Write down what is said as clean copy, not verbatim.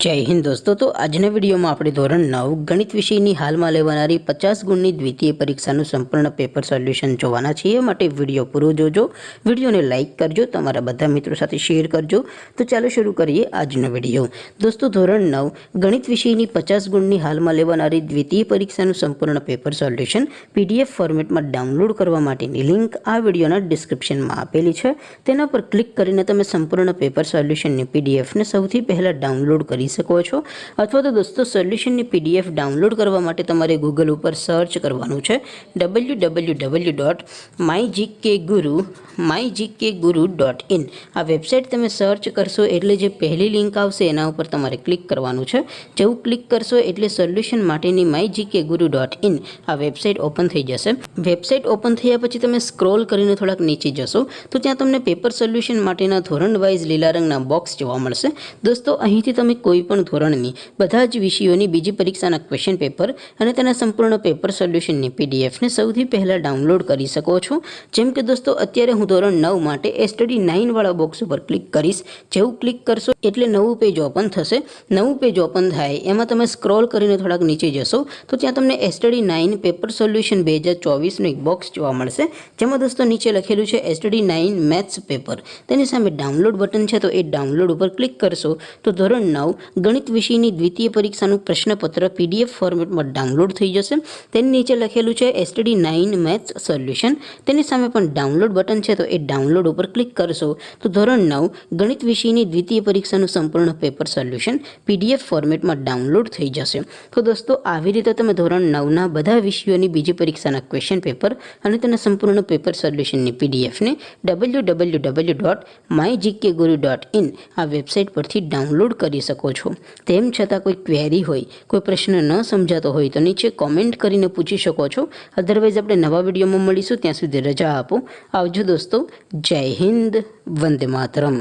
जय हिंद दोस्तों। तो आजना विडियो में આપણે ધોરણ 9 ગણિત વિષયની હાલમાં લેવાનારી 50 ગુણની દ્વિતીય પરીક્ષાનું સંપૂર્ણ પેપર સોલ્યુશન જોવાના છીએ। માટે વિડિયો પૂરો જોજો, વિડિયોને લાઈક કરજો, તમારા બધા મિત્રો સાથે શેર કરજો। તો ચાલો શરૂ કરીએ આજનો વિડિયો। દોસ્તો ધોરણ 9 ગણિત વિષયની 50 ગુણની હાલમાં લેવાનારી દ્વિતીય પરીક્ષાનું સંપૂર્ણ પેપર સોલ્યુશન પીડીએફ ફોર્મેટમાં ડાઉનલોડ કરવા માટેની લિંક આ વિડિયોના ડિસ્ક્રિપ્શનમાં આપેલી છે। તેના પર ક્લિક કરીને તમે સંપૂર્ણ પેપર સોલ્યુશનની પીડીએફને સૌથી પહેલા ડાઉનલોડ કરી શકો છો। अथवा तो दोस्तों सोल्यूशन ની पीडीएफ डाउनलॉड करवा माटे तमारे गूगल पर सर्च करवानुं छे www.mygkguru.in। आ वेबसाइट तमे सर्च करशो एटले जे पहली लिंक आवशे एना उपर तमारे क्लिक करवानुं छे। जेवुं क्लिक करशो एटले सोल्यूशन माटेनी mygkguru.in आ वेबसाइट ओपन थई जशे। वेबसाइट ओपन थया पछी तमे स्क्रॉल करीने थोड़ाक नीचे जशो तो त्यां तमने पेपर सोल्यूशन माटेना धोरण वाइज लीला रंगना बॉक्स जोवा मळशे। दोस्तों અહીંથી તમે કોઈપણ ધોરણની બધા જ વિષયોની બીજી પરીક્ષાના ક્વેશ્ચન પેપર અને તેના સંપૂર્ણ પેપર સોલ્યુશનની પીડીએફને સૌથી પહેલા ડાઉનલોડ કરી શકો છો। જેમ કે દોસ્તો અત્યારે હું ધોરણ 9 માટે સ્ટડી 9 વાળા બોક્સ ઉપર ક્લિક કરીશ। જેવું ક્લિક કરશો એટલે નવું પેજ ઓપન થશે। નવું પેજ ઓપન થાય એમાં તમે સ્ક્રોલ કરીને થોડાક નીચે જશો તો ત્યાં તમને સ્ટડી 9 પેપર સોલ્યુશન 2024 નું એક બોક્સ જોવા મળશે। જેમાં દોસ્તો નીચે લખેલું છે સ્ટડી 9 મેથ્સ પેપર। તેની સામે ડાઉનલોડ બટન છે તો એ ડાઉનલોડ ઉપર ક્લિક કરશો तो ધોરણ 9 ગણિત વિષયની દ્વિતીય પરીક્ષાનું પ્રશ્નપત્ર પીડીએફ ફોર્મેટમાં ડાઉનલોડ થઈ જશે। તેની નીચે લખેલું છે સ્ટડી 9 મેથ્સ સોલ્યુશન। તેની સામે પણ ડાઉનલોડ બટન છે તો એ ડાઉનલોડ ઉપર ક્લિક કરશો તો ધોરણ 9 ગણિત વિષયની દ્વિતીય પરીક્ષાનું સંપૂર્ણ પેપર સોલ્યુશન પીડીએફ ફોર્મેટમાં ડાઉનલોડ થઈ જશે। તો દોસ્તો આવી રીતે તમે ધોરણ 9ના બધા વિષયોની બીજી પરીક્ષાના ક્વેશ્ચન પેપર અને તેના સંપૂર્ણ પેપર સોલ્યુશનની પીડીએફને www.mygkguru.in આ વેબસાઇટ પરથી डाउनलॉड કરી શકો છો। તેમ છતાં કોઈ ક્વેરી હોય, કોઈ પ્રશ્ન ન સમજાતો હોય તો નીચે કોમેન્ટ કરીને પૂછી શકો છો। અધરવાઇઝ આપણે નવા વિડીયોમાં મળીશું, ત્યાં સુધી રજા આપો। આવજો દોસ્તો। જય હિન્દ, વંદે માતરમ।